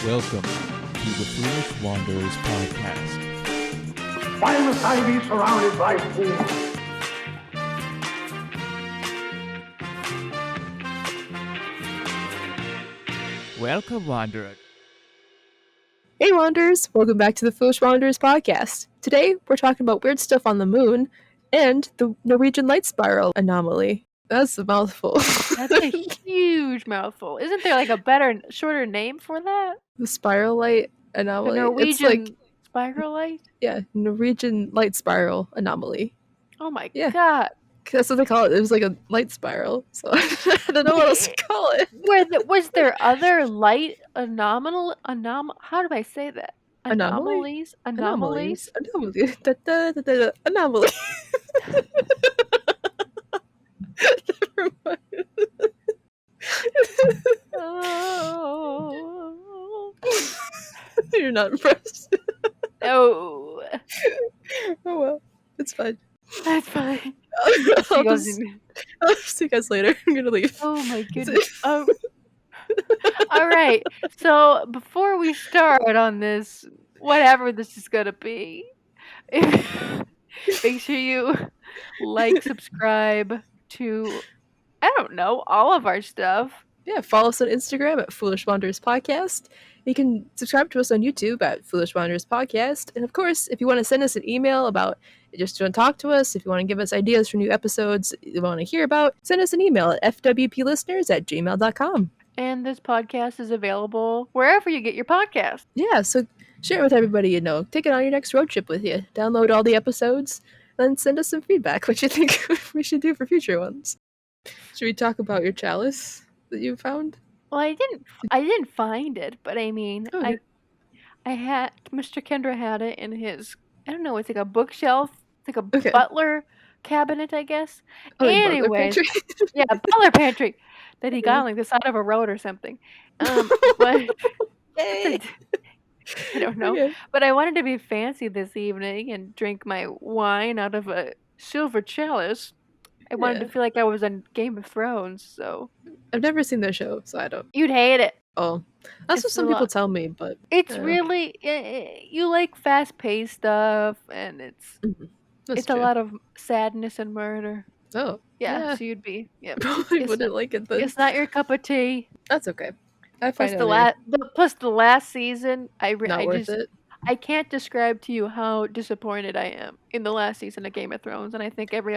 Welcome to the Foolish Wanderers podcast. Why must I be surrounded by fools? Welcome, Wanderer. Hey Wanderers, welcome back to the Foolish Wanderers podcast. Today we're talking about weird stuff on the moon and the Norwegian light spiral anomaly. That's a mouthful. That's a huge mouthful. Isn't there like a better, shorter name for that? The spiral light The anomaly. Norwegian It's like, spiral light? yeah, Norwegian light spiral anomaly. Oh my Yeah. god. That's what they call it. It was like a light spiral. So I don't know what else to call it. Was there other light how do I say that? Anomaly? Anomalies? Anomaly. Da, da, da, da, da. Anomaly. Never mind. Oh. You're not impressed. Oh. Oh well, it's fine. That's fine. I'll see you guys later. I'm gonna leave. Oh my goodness. Oh. All right. So before we start on this, whatever this is gonna be, make sure you like, subscribe to, I don't know, all of our stuff. Yeah, follow us on Instagram at Foolish Wanderers Podcast. You can subscribe to us on YouTube at Foolish Wanderers Podcast. And of course, if you want to send us an email about just to talk to us, if you want to give us ideas for new episodes you want to hear about, send us an email at fwplisteners@gmail.com. And this podcast is available wherever you get your podcast. Yeah, so share it with everybody you know. Take it on your next road trip with you. Download all the episodes, and send us some feedback, what you think we should do for future ones. Should we talk about your chalice that you found? Well, I didn't find it, but I mean, Okay. I had Mr. Kendra had it in his, I don't know, it's like a bookshelf, it's like a Okay. butler cabinet, I guess. Oh, like butler Anyways, pantry? yeah, butler pantry that he got on like the side of a road or something. But Yay! I don't know. Okay. But I wanted to be fancy this evening and drink my wine out of a silver chalice. I wanted to Yeah. feel like I was on Game of Thrones, so I've never seen the show, so I don't. you'd hate it. Oh, that's what It's some a people lot. tell me, but It's Yeah. really you like fast-paced stuff, and that's it's true. a lot of sadness and murder. Oh, Yeah, so you'd be probably It's wouldn't like it then. it's not your cup of tea. That's okay. I Plus find plus the last season, not worth it. I can't describe to you how disappointed I am in the last season of Game of Thrones, and I think every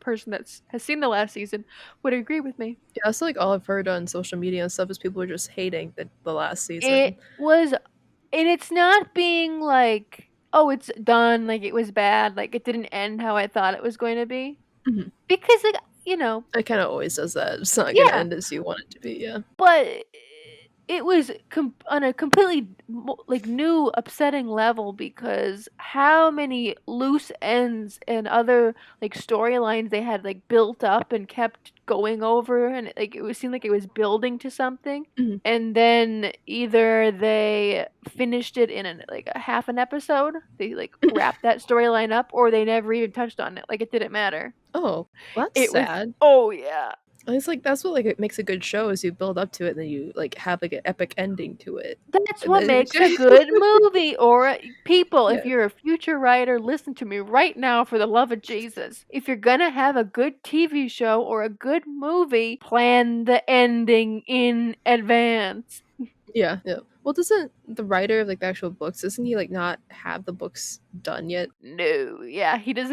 person that has seen the last season would agree with me. Yeah, that's like all I've heard on social media and stuff is people are just hating the last season. It was, and it's not being like, oh, it's done, like it was bad, like it didn't end how I thought it was going to be. Mhm. Because, like, you know, It kind of always does that. It's not gonna Yeah. end as you want it to be. Yeah. but it was on a completely like new upsetting level, because how many loose ends and other like storylines they had like built up and kept going over, and like it seemed like it was building to something, Mhm. and then either they finished it in like a half an episode, they like wrapped that storyline up, or they never even touched on it, like it didn't matter. Oh, well, that's It was sad. oh yeah. It's like that's what like it makes a good show is you build up to it and then you like have like an epic ending to it. That's And what then- makes a good movie. Or people, if Yeah. you're a future writer, listen to me right now, for the love of Jesus. If you're gonna have a good TV show or a good movie, plan the ending in advance. Yeah. Well, doesn't the writer of like the actual books doesn't he like not have the books done yet? No, yeah, he does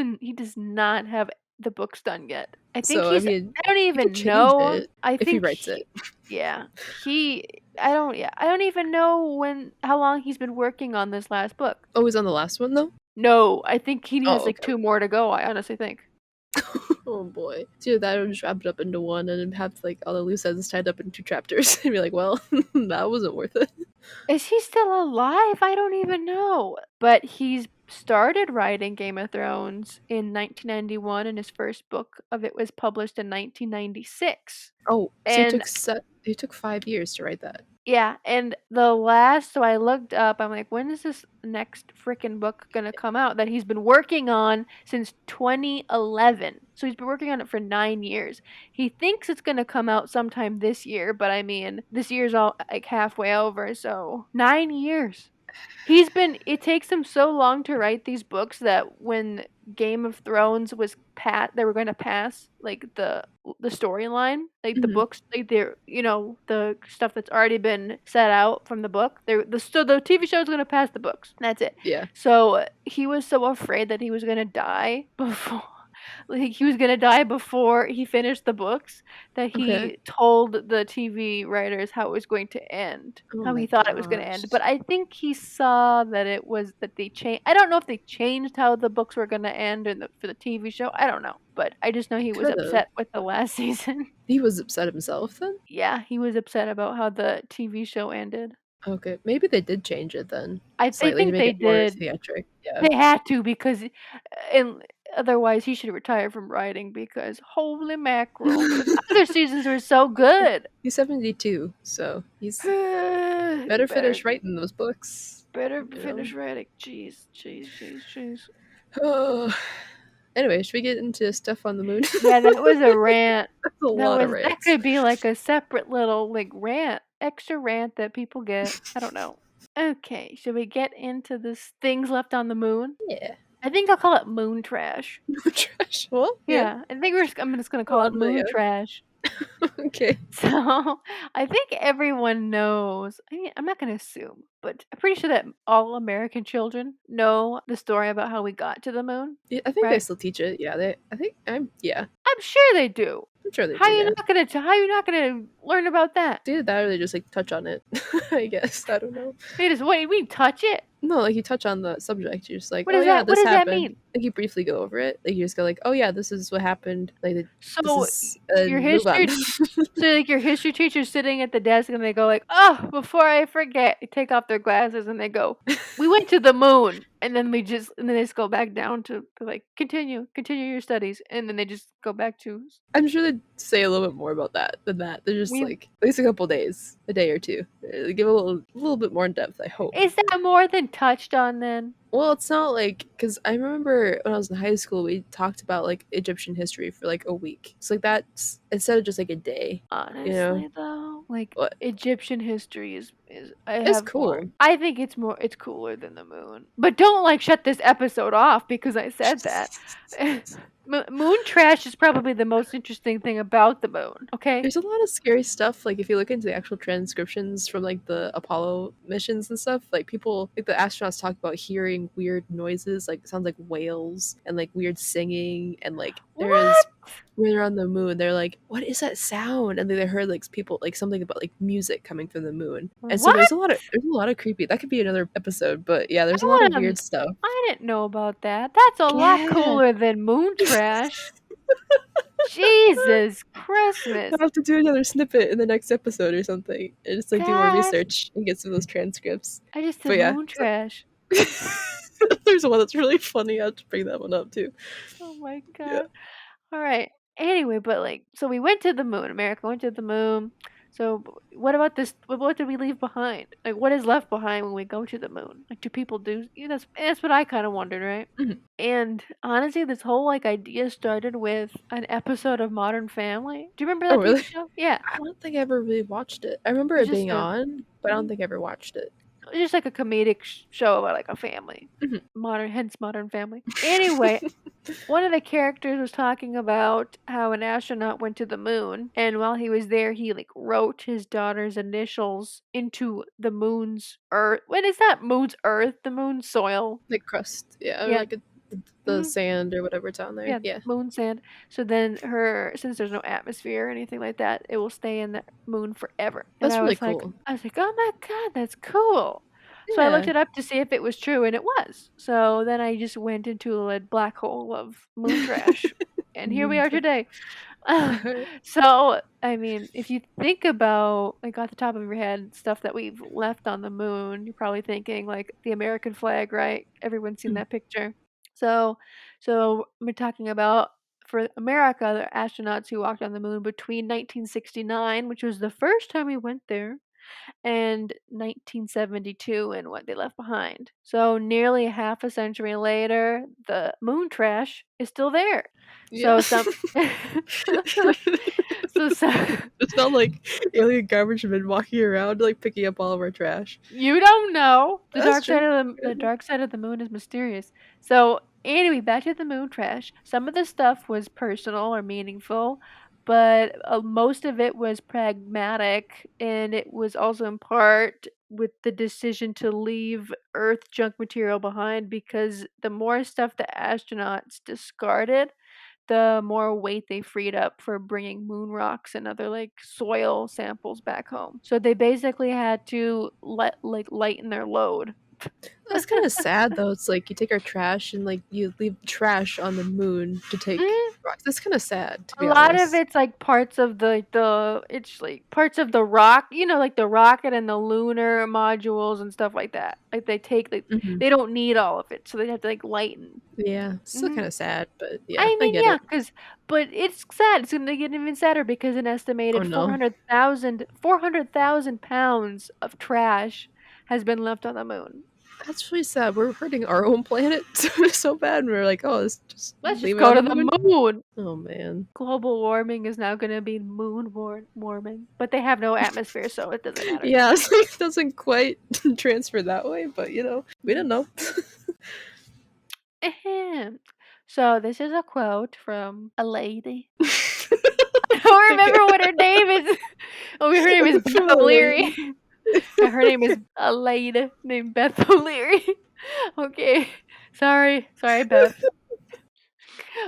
not have the books done yet. I think So, I mean, I don't even change know. it I if think he writes it. Yeah. I don't even know how long he's been working on this last book. Oh, he's on the last one though. No, I think he has like okay. 2 more to go, I honestly think. Oh boy. Dude, that would just wrap it up into one and then have like all the loose ends tied up in 2 chapters and be like, well, that wasn't worth it. Is he still alive? I don't even know. But he's started writing Game of Thrones in 1991, and his first book of it was published in 1996. Oh, so And it took 5 years to write that. yeah, and so I looked up, I'm like, when is this next freaking book gonna come out that he's been working on since 2011? So he's been working on it for 9 years. He thinks it's gonna come out sometime this year, but I mean, this year's all like halfway over, so 9 years. It takes him so long to write these books that when Game of Thrones was they were going to pass like the storyline, like the Mhm. books, like they're, the stuff that's already been set out from the book. So the TV show is going to pass the books. That's it. Yeah. So he was so afraid that he was going to die before like he was going to die before he finished the books that he Okay. told the TV writers how it was going to end, Oh how he my thought it was going to end. gosh. But I think he saw that they changed. I don't know if they changed how the books were going to end for the TV show. I don't know. But I just know he was Could've. upset with the last season. He was upset himself then? Yeah, he was upset about how the TV show ended. Okay. Maybe they did change it then. I Slightly to think make they it more did. theatric. Yeah. They had to because, and otherwise he should retire from writing because holy mackerel, the other seasons were so good. He's 72, so he's Better better finish writing those books. Better you know? finish writing. Jeez. Oh. Anyway, should we get into stuff on the moon? Yeah, that was a rant. That's a lot of That rants. could be like a separate little like extra rant that people get. I don't know. Okay, should we get into this things left on the moon? Yeah. I think I'll call it moon trash. Moon trash. Well, Yeah, I think I'm just gonna call it Lovely, moon yeah. trash. Okay. So I think everyone knows. I mean, I'm not going to assume, but I'm pretty sure that all American children know the story about how we got to the moon. Yeah, I think they Right. still teach it. Yeah, yeah. I'm sure they do. I'm sure they How do. you Yeah. not gonna learn about that? Either that or they just like touch on it. I guess. I don't know. They just what do you mean touch it? No, like you touch on the subject. You're just like, What oh does yeah, that? this What does that happened. mean? Like you briefly go over it. Like you just go like, oh yeah, this is what happened. Like So this is your move on. history, so like your history teacher's sitting at the desk and they go like, oh, before I forget, they take off their glasses and they go, we went to the moon, and then they just go back down to like continue your studies, and then they just go back to. I'm sure they'd say a little bit more about that than that. They're just We- like at least a couple days, a day or two. They give a little bit more in depth. I hope. Is that more than touched on then? Well, it's not like because I remember when I was in high school, we talked about like Egyptian history for like a week. So like that's instead of just like a day. Honestly, though, like What? Egyptian history is It's cool. I think it's cooler than the moon. But don't like shut this episode off because I said that. Moon trash is probably the most interesting thing about the moon. Okay. There's a lot of scary stuff. Like if you look into the actual transcriptions from like the Apollo missions and stuff, like people, like the astronauts talk about hearing weird noises, like sounds like whales and like weird singing, and like there is when they're on the moon, they're like, "What is that sound?" And then they heard like people like something about like music coming from the moon, and so there's a lot of creepy. That could be another episode, but yeah, there's a lot of weird stuff. I didn't know about that. That's a lot Yeah. cooler than moon trash. Jesus Christmas. I'll have to do another snippet in the next episode or something, and just like do more Guys. research and get some of those transcripts. I just But said yeah, moon trash. There's one that's really funny. I have to bring that one up too. Oh my god. Yeah. All right. Anyway, but like, so we went to the moon. America went to the moon. So what about this? What did we leave behind? Like, what is left behind when we go to the moon? Like, do people do? That's what I kind of wondered, right? Mhm. And honestly, this whole like idea started with an episode of Modern Family. Do you remember that Oh, really? TV show? Yeah, I don't think I ever really watched it. I remember It's it being just a- on, but I don't think I ever watched it. it's just like a comedic show about like a family. Mhm. Modern Family. Anyway, one of the characters was talking about how an astronaut went to the moon, and while he was there, he like wrote his daughter's initials into the moon's earth. What is that? Moon's earth, the moon's soil. Like crust, yeah, or Yeah. like the Mhm. sand or whatever it's on there. Yeah. Moon sand. So then since there's no atmosphere or anything like that, it will stay in the moon forever. And That's I really was like, cool. oh my god, that's cool. So I looked Yeah. it up to see if it was true, and it was. So then I just went into a black hole of moon trash, and here we Moon are trash. today. So, I mean, if you think about, like, off the top of your head, stuff that we've left on the moon, you're probably thinking, like, the American flag, right? Everyone's seen Mm. that picture. So, so we're talking about, for America, the astronauts who walked on the moon between 1969, which was the first time we went there, and 1972 and what they left behind. So nearly half a century later, the moon trash is still there. Yeah. So some so some It's not like alien garbage men walking around like picking up all of our trash. you don't know. The That's dark side true. of the dark side of the moon is mysterious. So anyway, back to the moon trash. Some of the stuff was personal or meaningful, but most of it was pragmatic, and it was also in part with the decision to leave Earth junk material behind because the more stuff the astronauts discarded, the more weight they freed up for bringing moon rocks and other like soil samples back home. So they basically had to lighten their load. That's kind of sad though. It's like you take our trash and like you leave trash on the moon to take Mm, rocks. That's kind of sad, to a be lot of honest. it's like parts of the it's like parts of the rock, like the rocket and the lunar modules and stuff like that. Like they take Mhm. they don't need all of it, so they have to like lighten. Yeah, still Mhm. kind of sad, but yeah, I I mean, get yeah, it. but it's sad. It's gonna get even sadder because an Oh estimated no, 400,000 pounds of trash has been left on the moon. that's really sad. We're hurting our own planet so bad, and we're like, oh, let's just Let's leave just it on go to the the moon. moon. Oh man. Global warming is now gonna be moon warming, but they have no atmosphere, so it doesn't matter. Yeah, it's like it doesn't quite transfer that way, but we don't know. Ahem. So this is a quote from a lady. I don't remember what her name is. Oh, her name is From Beth a O'Leary. lady. Her name is a lady named Beth O'Leary. Okay. Sorry, Beth.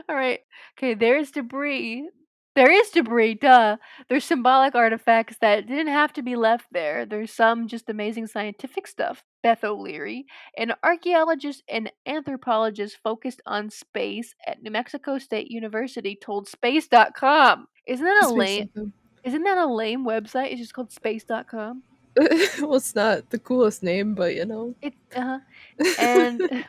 All right. Okay, there's debris. There is debris, duh. There's symbolic artifacts that didn't have to be left there. There's some just amazing scientific stuff. Beth O'Leary, an archaeologist and anthropologist focused on space at New Mexico State University, told Space.com. Isn't that a lame? Isn't that a lame website? It's just called Space.com. Well, it's not the coolest name, but It and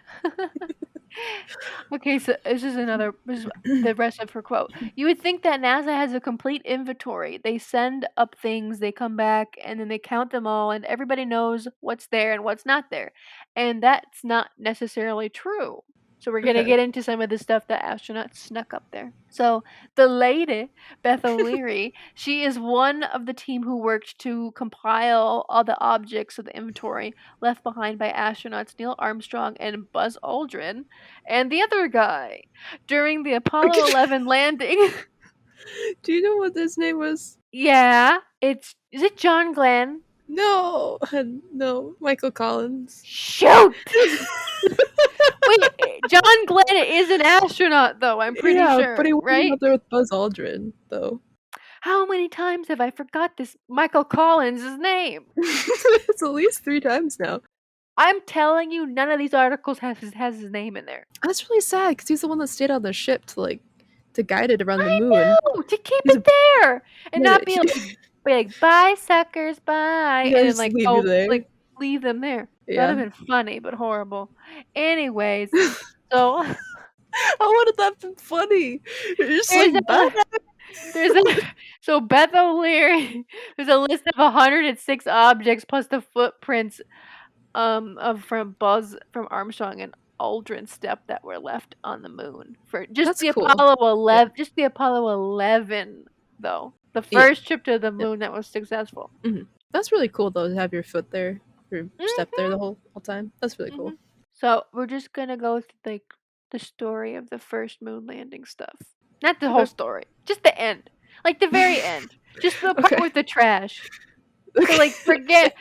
okay, so this is the rest of her quote. You would think that NASA has a complete inventory. They send up things, they come back, and then they count them all, and everybody knows what's there and what's not there. And that's not necessarily true. So we're going to Okay. get into some of the stuff that astronauts snuck up there. So the lady, Beth O'Leary, she is one of the team who worked to compile all the objects of the inventory left behind by astronauts Neil Armstrong and Buzz Aldrin, and the other guy during the Apollo 11 landing. Do you know what his name was? Yeah, is it John Glenn? No, no, Michael Collins. Shoot! Wait, John Glenn is an astronaut, though. I'm pretty sure, but he wasn't right? up there with Buzz Aldrin, though. How many times have I forgot this Michael Collins' name? It's at least 3 times now. I'm telling you, none of these articles has his name in there. That's really sad because he's the one that stayed on the ship to guide it around the I moon. know, to keep He's it there and Yeah, not be like, bye suckers, bye, Yeah, and then just like leave you there. like leave them there. Yeah. That'd have been funny but horrible. Anyways, so How would have that been funny? You're just There's like, a- bye. so Beth O'Leary, there's a list of 106 objects plus the footprints from Armstrong and Aldrin step that were left on the moon for just That's the cool. Apollo 11, just the Apollo 11 though. The Yeah. first trip to the moon that was successful. That's really cool though to have your foot there, your step there the whole time. That's really cool. Mhm. So we're just gonna go through like the story of the first moon landing stuff. Not the whole Okay. story, just the end, like the very end, just the part Okay. with the trash. So like forget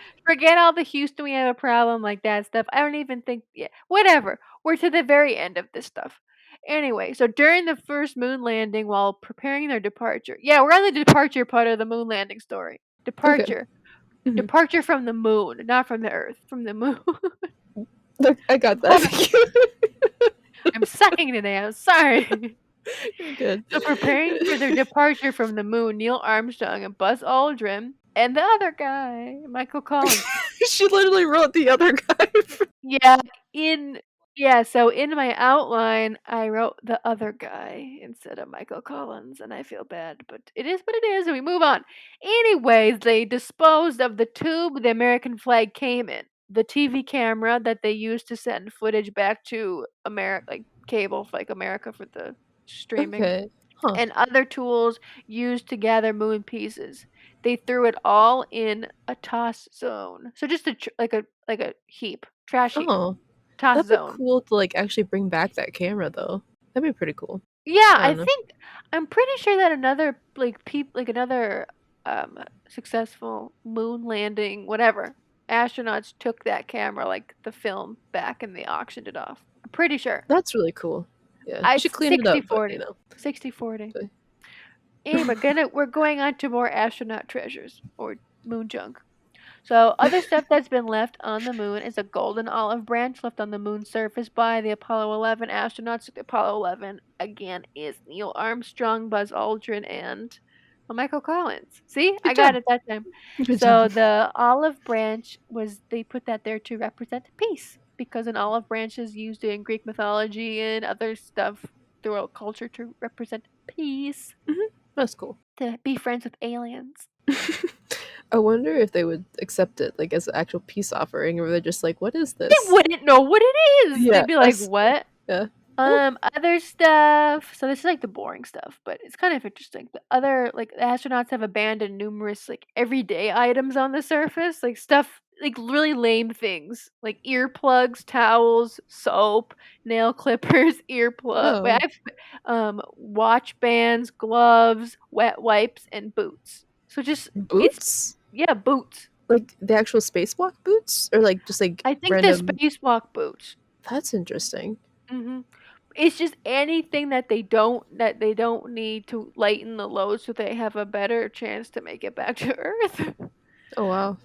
all the Houston we have a problem like that stuff. I don't even think whatever. We're to the very end of this stuff. Anyway, so during the first moon landing while preparing their departure. Yeah, we're on the departure part of the moon landing story. Departure. Mhm. Departure from the moon, not from the earth, from the moon. I got that. I'm sucking today. I'm sorry. You're good. So preparing for their departure from the moon, Neil Armstrong and Buzz Aldrin and the other guy, Michael Collins. She literally wrote the other guy. Yeah, so in my outline, I wrote the other guy instead of Michael Collins, and I feel bad, but it is what it is, and we move on. Anyways, they disposed of the tube the American flag came in, the TV camera that they used to send footage back to America, like cable, like America for the streaming, Okay. Huh. and other tools used to gather moon pieces. They threw it all in a toss zone. So just like a heap, trash heap, Oh, toss that'd be zone. cool to like actually bring back that camera though. That'd be pretty cool. Yeah, I I don't know. think I'm pretty sure that another another successful moon landing, whatever, astronauts took that camera, like the film, back and they auctioned it off. I'm pretty sure. That's really cool. Yeah, I you should clean it up, but 60-40. you know. 60-40. Okay. Anyway, we're going on to more astronaut treasures or moon junk. So other stuff that's been left on the moon is a golden olive branch left on the moon's surface by the Apollo 11 astronauts. The Apollo 11 again is Neil Armstrong, Buzz Aldrin, and Michael Collins. See, I got it that time. Good So job. the olive branch they put that there to represent peace because an olive branch is used in Greek mythology and other stuff throughout culture to represent peace, That's cool. to be friends with aliens. I wonder if they would accept it like as an actual peace offering, or they're just like, "What is this?" They wouldn't know what it is. Yeah, They'd be like, that's- "What?" Yeah. Other stuff. So this is like the boring stuff, but it's kind of interesting. The other the astronauts have abandoned numerous like everyday items on the surface, like stuff like really lame things, like earplugs, towels, soap, nail clippers, Oh. watch bands, gloves, wet wipes, and boots. So just Boots? boots. Like the actual spacewalk boots, or like just like I think random? the spacewalk boots. That's interesting. It's just anything that they don't need to lighten the load so they have a better chance to make it back to Earth. Oh wow.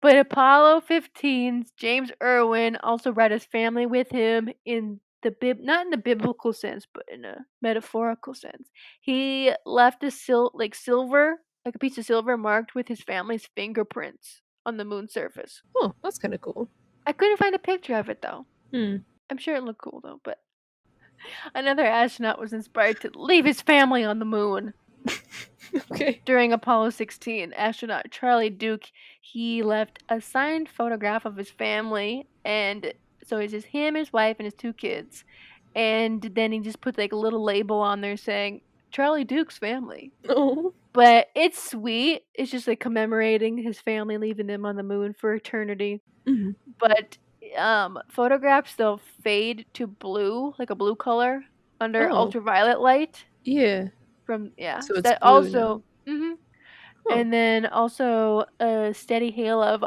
But Apollo 15's James Irwin also brought his family with him in the not in the biblical sense, but in a metaphorical sense. He left a silver, like a piece of silver marked with his family's fingerprints on the moon's surface. Oh, that's kind of cool. I couldn't find a picture of it though. I'm sure it looked cool though, but another astronaut was inspired to leave his family on the moon. Okay. During Apollo 16, astronaut Charlie Duke, he left a signed photograph of his family, and so it's just him, his wife, and his 2 kids. And then he just put like a little label on there saying Charlie Duke's family. Oh. But it's sweet. It's just like commemorating his family leaving him on the moon for eternity. Mhm. But photographs they'll fade to blue, like a blue color under Oh. ultraviolet light. Yeah. So it's that blue also Huh. and then also a steady hail of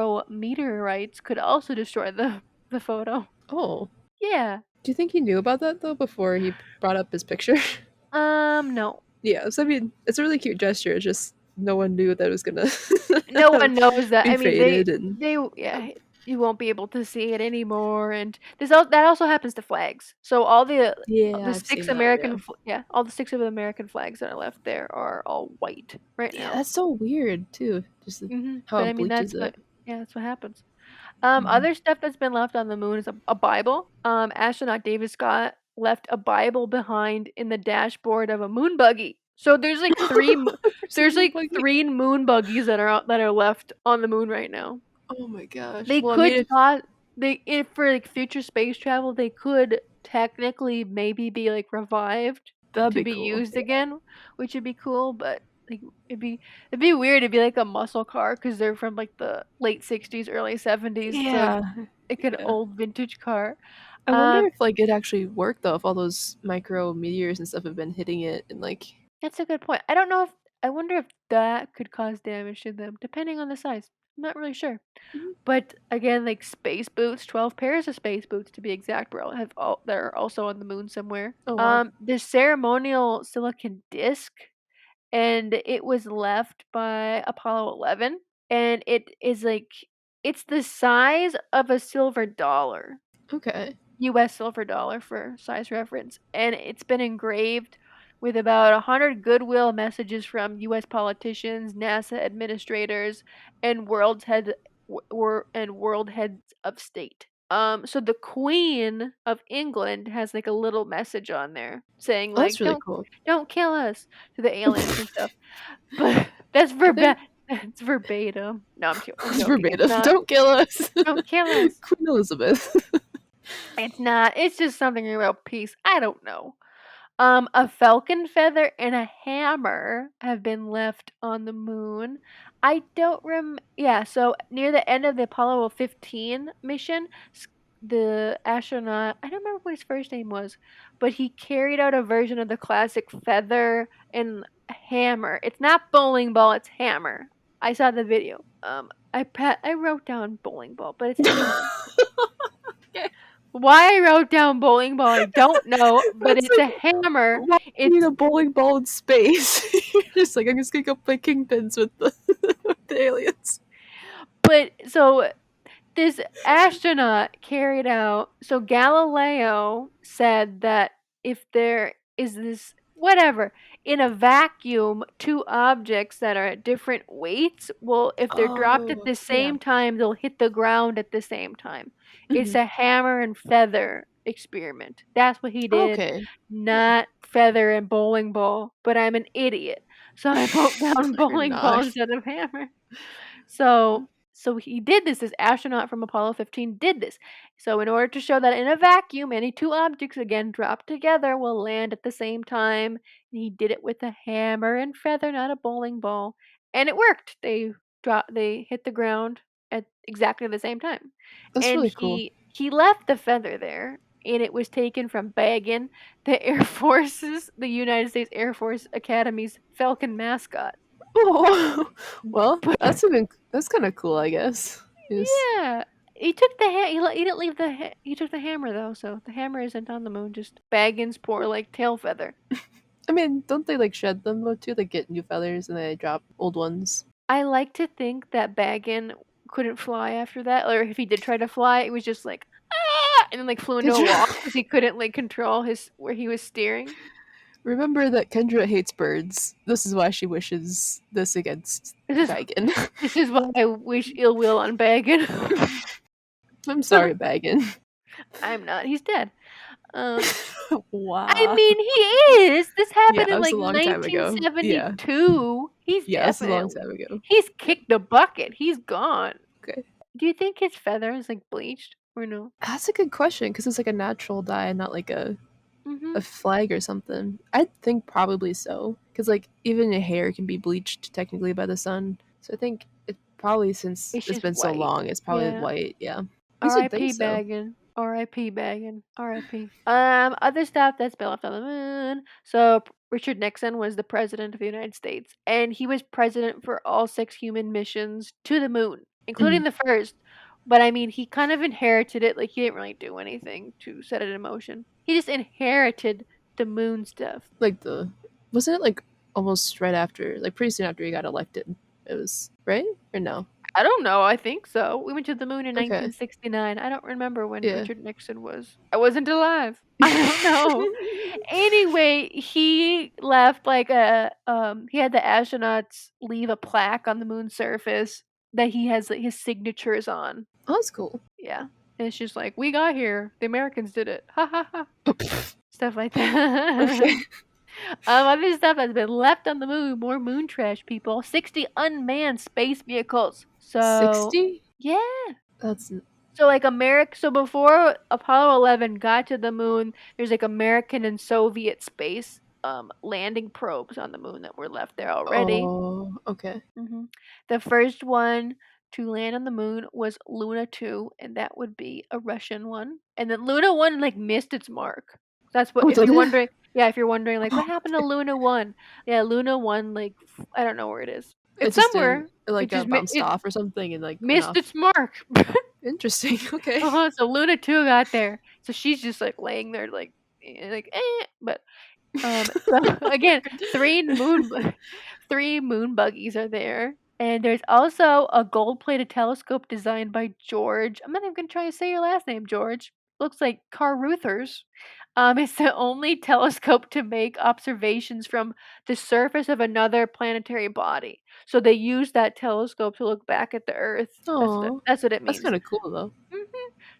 micrometeorites could also destroy the photo. Oh. Yeah. Do you think he knew about that though before he brought up his picture? No. Yeah. So I mean, it's a really cute gesture. It's just no one knew that it was gonna. No one knows that. be I mean, faded and you won't be able to see it anymore, and that also happens to flags. So all the I've 6 seen that, American all the 6 of the American flags that are left there are all white right Yeah, now. that's so weird too. Just how But it I mean bleaches that's it. that's what happens. Mhm. Other stuff that's been left on the moon is a Bible. Astronaut David Scott left a Bible behind in the dashboard of a moon buggy. So there's like 3 there's like 3 moon buggies that are left on the moon right now. Oh my gosh. They Well, I mean, if for like future space travel, they could technically maybe be like revived that'd to be be cool. used again, which would be cool. But like it'd be weird. It'd be like a muscle car because they're from like the late 60s, early 70s. Yeah. So like an old vintage car. I wonder if like it actually worked though, if all those micro meteors and stuff have been hitting it and like. That's a good point. I wonder if that could cause damage to them, depending on the size. I'm not really sure. But again, like space boots, 12 pairs of space boots to be exact, that are also on the moon somewhere. Oh, wow. The ceremonial silicon disc, and it was left by Apollo 11, and it is like it's the size of a silver dollar. Okay. U.S. silver dollar for size reference, and it's been engraved with about 100 goodwill messages from U.S. politicians, NASA administrators, and world heads of state. So the Queen of England has like a little message on there saying Oh, that's like, really cool. don't kill us to the aliens and stuff. But that's I think that's verbatim. No, I'm it's joking. It's verbatim. not. Don't kill us. Don't kill us. Queen Elizabeth. It's not. It's just something about peace. I don't know. A falcon feather and a hammer have been left on the moon. I don't Yeah, so near the end of the Apollo 15 mission, the astronaut, I don't remember what his first name was, but he carried out a version of the classic feather and hammer. It's not bowling ball, it's hammer. I saw the video. I wrote down bowling ball, but it's hammer. Why I wrote down bowling ball, I don't know, but That's it's a like, hammer. why do you It's need a bowling ball in space? You're just like, I'm just gonna go play kingpins with the, with the aliens. but so this astronaut carried out. So Galileo said that if there is this whatever in a vacuum, two objects that are at different weights, well, if they're dropped at Oh, the yeah. same time, they'll hit the ground at the same time. It's Mhm. a hammer and feather experiment. That's what he did, Okay. not feather and bowling ball. But I'm an idiot, so I wrote down No, you're bowling ball not. instead of hammer. So he did this. This astronaut from Apollo 15 did this. So in order to show that in a vacuum, any two objects again dropped together will land at the same time, and he did it with a hammer and feather, not a bowling ball, and it worked. They hit the ground at exactly the same time, That's and really cool. he left the feather there, and it was taken from Baggin, the United States Air Force Academy's Falcon mascot. Oh, well, But that's kind of cool, I guess. yeah, he took the he didn't leave he took the hammer though, so the hammer isn't on the moon. Just Baggins' poor like tail feather. I mean, don't they like shed them though too? They get new feathers and they drop old ones. I like to think that Baggin couldn't fly after that, or if he did try to fly, it was just like ah, and then like flew into Did a you wall because he couldn't like control his where he was steering. remember that Kendra hates birds? This is why she wishes this against This is Baggin. this is why I wish ill will on Baggin. I'm sorry, Baggin. I'm not. He's dead. Um, Wow. I mean, he is. This happened Yeah, in it was like a long time ago. Yeah. 1972. He's Yeah, it's a long definitely. time ago. He's kicked the bucket. He's gone. Okay. Do you think his feather is like bleached or no? That's a good question because it's like a natural dye, not like a Mm-hmm. flag or something. I think probably so because like even your hair can be bleached technically by the sun. So I think it probably since It's it's just been so white. long, it's probably Yeah. white. Yeah. I used to R.I.P. think so. Baggin. R.I.P. Baggin. R.I.P. Other stuff that's been left on the moon. So Richard Nixon was the president of the United States, and he was president for all 6 human missions to the moon, including the first. But I mean, he kind of inherited it. Like he didn't really do anything to set it in motion. He just inherited the moon stuff. Like wasn't it like almost right after, like pretty soon after he got elected? It was right or no? I don't know. I think so. We went to the moon in Okay. 1969. I don't remember when Yeah. Richard Nixon was. I wasn't alive. I don't know. Anyway, he left like he had the astronauts leave a plaque on the moon's surface that he has like, his signatures on. Oh, that's cool. Yeah. And it's just like, we got here. The Americans did it. Ha ha ha. Stuff like that. Okay. Other stuff has been left on the moon. More moon trash, people. 60 unmanned space vehicles. So 60? yeah. That's So like So before Apollo 11 got to the moon, there's like American and Soviet space landing probes on the moon that were left there already. Oh, okay. The first one to land on the moon was Luna 2, and that would be a Russian one. And then Luna 1 like missed its mark. That's what Oh, if did you're it? wondering. Yeah, if you're wondering like what happened to Okay. Luna 1? Yeah, Luna 1 like I don't know where it is. It It's just somewhere. didn't, it like It just got bounced off or something and like went missed off. its mark. Interesting. Okay. So Luna 2 got there. So she's just like laying there like but so again, 3 moon buggies are there. And there's also a gold-plated telescope designed by George. I'm not even gonna try to say your last name, George. looks like Carl Ruthers. It's the only telescope to make observations from the surface of another planetary body. So they use that telescope to look back at the Earth. Oh, That's what it that's means. kind of cool though. Mhm.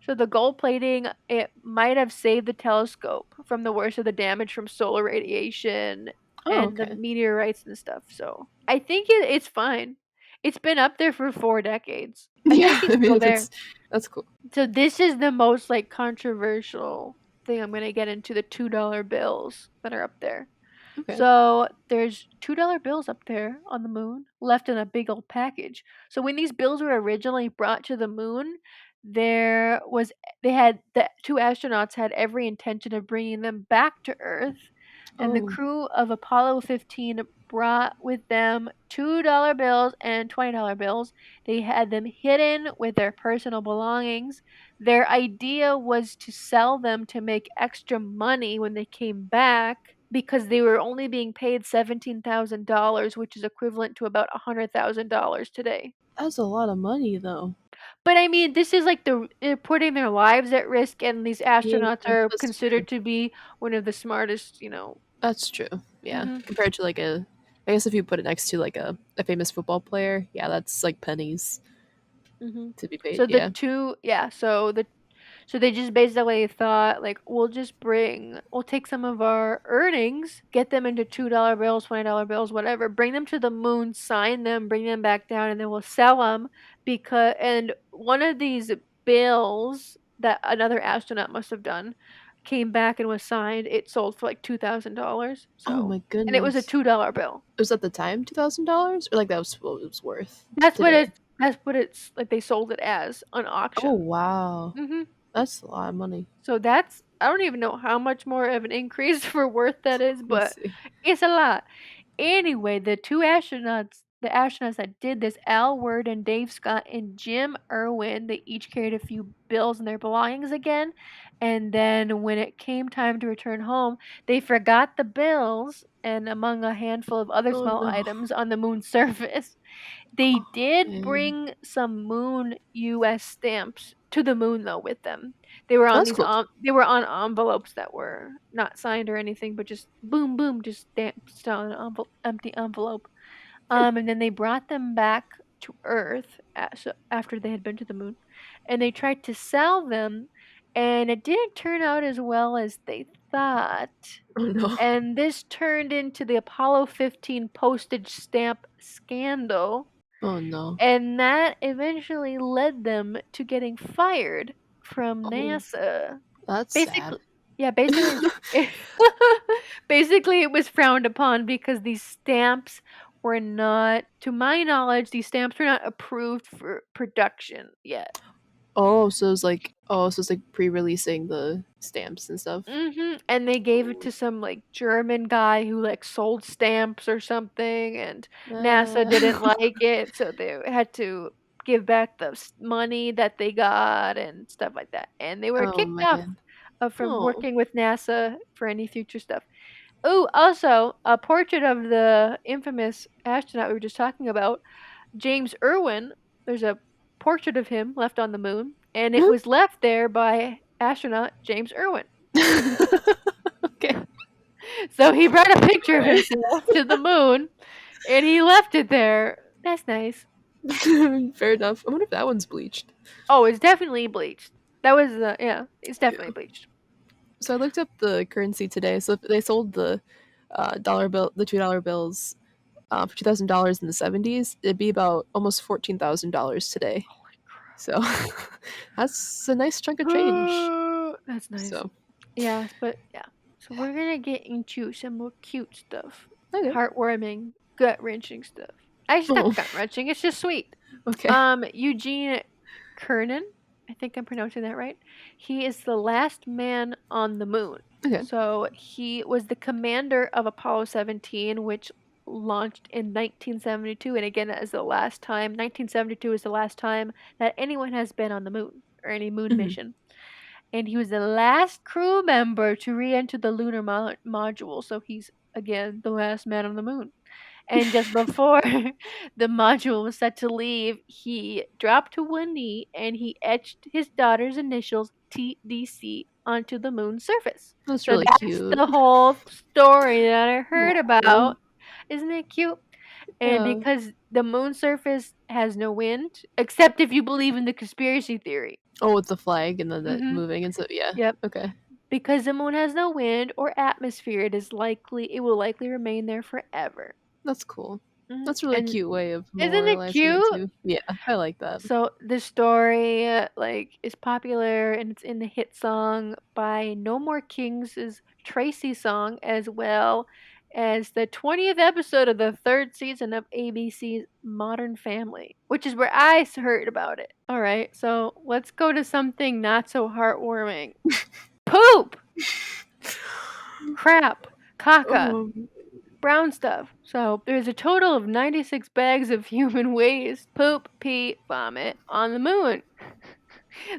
So the gold plating, it might have saved the telescope from the worst of the damage from solar radiation Oh, and the okay. meteorites and stuff. So I think it's fine. It's been up there for 4 decades. I Yeah, think it's I still mean there. that's cool. So this is the most like controversial thing I'm gonna get into, the $2 bills that are up there. Okay. So there's $2 bills up there on the moon, left in a big old package. So when these bills were originally brought to the moon, there was they had the two astronauts had every intention of bringing them back to Earth, and the Oh, crew of Apollo 15 brought with them $2 bills and $20 bills. They had them hidden with their personal belongings. Their idea was to sell them to make extra money when they came back because they were only being paid $17,000, which is equivalent to about $100,000 today. that's a lot of money though. But I mean, this is like they're putting their lives at risk, and these Yeah, astronauts are that's true. considered to be one of the smartest, That's true. Yeah, hmm compared to like I guess if you put it next to like a famous football player, yeah, that's like pennies hmm to be paid. So Yeah. so they just basically thought like we'll take some of our earnings, get them into $2 bills, $20 bills, whatever, bring them to the moon, sign them, bring them back down, and then we'll sell them and one of these bills that another astronaut must have done came back and was signed. It sold for like $2,000. Oh So, my and it was a goodness. $2 bill. It was at the time $2,000, or like that was what it was worth That's what today. it's like they sold it as on Oh auction. wow, hmm that's a lot of money. So I don't even know how much more of an increase for worth that is, Let's but see. it's a lot. Anyway, the astronauts that did this, Al Word and Dave Scott and Jim Irwin, they each carried a few bills and their belongings again. And then when it came time to return home, they forgot the bills and among a handful of other Oh small no. items on the moon's surface. They Oh, did man. bring some moon US stamps to the moon though with them. That's cool. They were on envelopes that were not signed or anything, but just boom boom just stamped on an empty envelope. And then they brought them back to Earth after they had been to the moon, and they tried to sell them, and it didn't turn out as well as they thought. Oh no. And this turned into the Apollo 15 postage stamp scandal, Oh no. and that eventually led them to getting fired from Oh, NASA. that's sad. Basically, yeah, basically it was frowned upon because these stamps were not, to my knowledge, these stamps were not approved for production yet. So it's like pre-releasing the stamps and stuff. And they gave it to some like German guy who like sold stamps or something, and NASA didn't like it, so they had to give back the money that they got and stuff like that. And they were Oh kicked off man. from Oh. working with NASA for any future stuff. Oh, also, a portrait of the infamous astronaut we were just talking about, James Irwin. There's a portrait of him left on the moon, and it was left there by astronaut James Irwin. Okay. So he brought a picture of himself to the moon, and he left it there. That's nice. Fair enough. I wonder if that one's bleached. Oh, it's definitely bleached. That was yeah, it's definitely bleached. So I looked up the currency today. So if they sold the the $2 bills for $2,000 in the 70s, it'd be about almost $14,000 today. So that's a nice chunk of change. That's nice. So Yeah, but yeah. So we're gonna get into some more cute stuff, okay. heartwarming, gut wrenching stuff. Actually, Oh. not gut wrenching. It's just sweet. Okay. Eugene Cernan, I think I'm pronouncing that right. He is the last man on the moon. Okay. So he was the commander of Apollo 17, which launched in 1972, and again, that is the last time. 1972 is the last time that anyone has been on the moon or any moon Mhm. mission. And he was the last crew member to re-enter the lunar module. So he's again the last man on the moon. And just before the module was set to leave, he dropped to one knee and he etched his daughter's initials TDC onto the moon's surface. That's So really that's cute. the whole story that I heard Aw. about. Isn't it cute? And Yeah. because the moon's surface has no wind, except if you believe in the conspiracy theory. Oh, with the flag and then that Mhm. moving and so yeah. Yep. Okay. Because the moon has no wind or atmosphere, it will likely remain there forever. That's cool. Mhm. That's a really And cute way of isn't it memorializing it cute? too. Yeah, I like that. So the story is popular and it's in the hit song by No More Kings' Tracy song, as well as the 20th episode of the 3rd season of ABC's Modern Family, which is where I heard about it. All right, so let's go to something not so heartwarming. Poop, crap, caca, Um, brown stuff. So there's a total of 96 bags of human waste, poop, pee, vomit on the moon.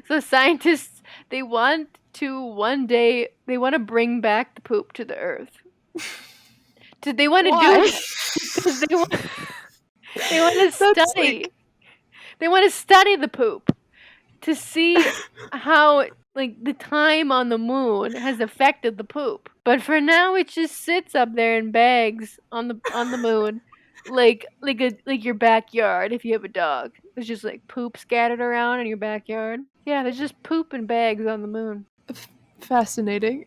So scientists, they want to bring back the poop to the Earth. They want to do why? it because they want to That's study. They want to study the poop to see how the time on the moon has affected the poop. But for now, it just sits up there in bags on the moon, like your backyard. If you have a dog, there's just poop scattered around in your backyard. Yeah, there's just poop in bags on the moon. Fascinating.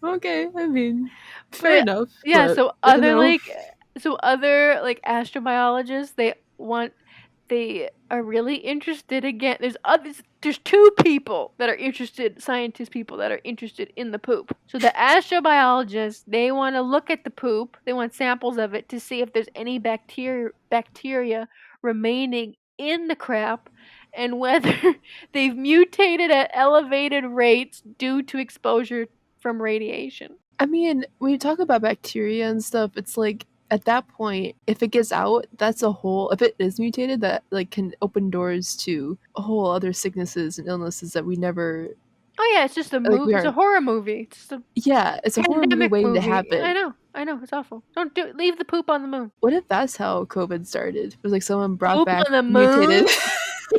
Okay, I mean, fair But, enough. yeah, but, so you know. other astrobiologists, they are really interested again. There's two scientist people that are interested in the poop. So the astrobiologists, they want to look at the poop. They want samples of it to see if there's any bacteria remaining in the crap and whether they've mutated at elevated rates due to exposure from radiation. I mean, when you talk about bacteria and stuff, it's like at that point, if it gets out, that's a whole. If it is mutated, that can open doors to a whole other sicknesses and illnesses that we never. Oh yeah, it's just a Like, movie. It's a horror movie. It's just a Yeah, it's a horror movie pandemic waiting to movie. happen. I know, it's awful. Don't do it. Leave the poop on the moon. What if that's how COVID started? It was like someone brought Poop back on the moon? mutated.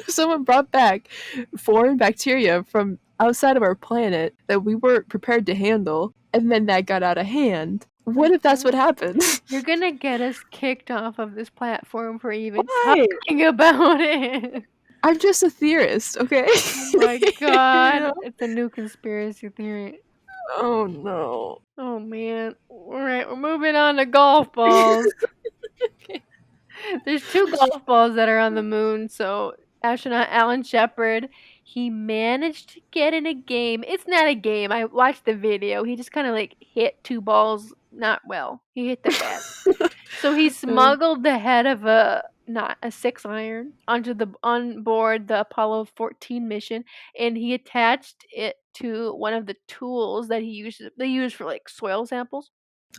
Someone brought back foreign bacteria from outside of our planet that we weren't prepared to handle, and then that got out of hand. What if that's what happened? You're gonna get us kicked off of this platform for even Why? talking about it. I'm just a theorist, okay? Oh my god, You know? it's a new conspiracy theory. Oh no. Oh man. Alright, we're moving on to golf balls. There's 2 golf balls that are on the moon, so astronaut Alan Shepard, he managed to get in a game. It's not a game. I watched the video. He just kind of hit 2 balls not well. He hit the bat. So he smuggled the head of a 6-iron on board the Apollo 14 mission, and he attached it to one of the tools that they use for soil samples.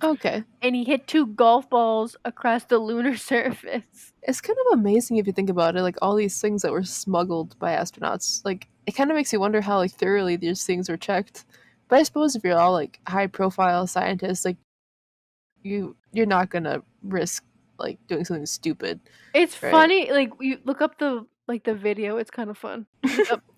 Okay. And he hit 2 golf balls across the lunar surface. It's kind of amazing if you think about it, all these things that were smuggled by astronauts. It kind of makes you wonder how thoroughly these things were checked. But I suppose if you're all high profile scientists, you're not gonna risk doing something stupid. It's right? funny, you look up the video, it's kind of fun.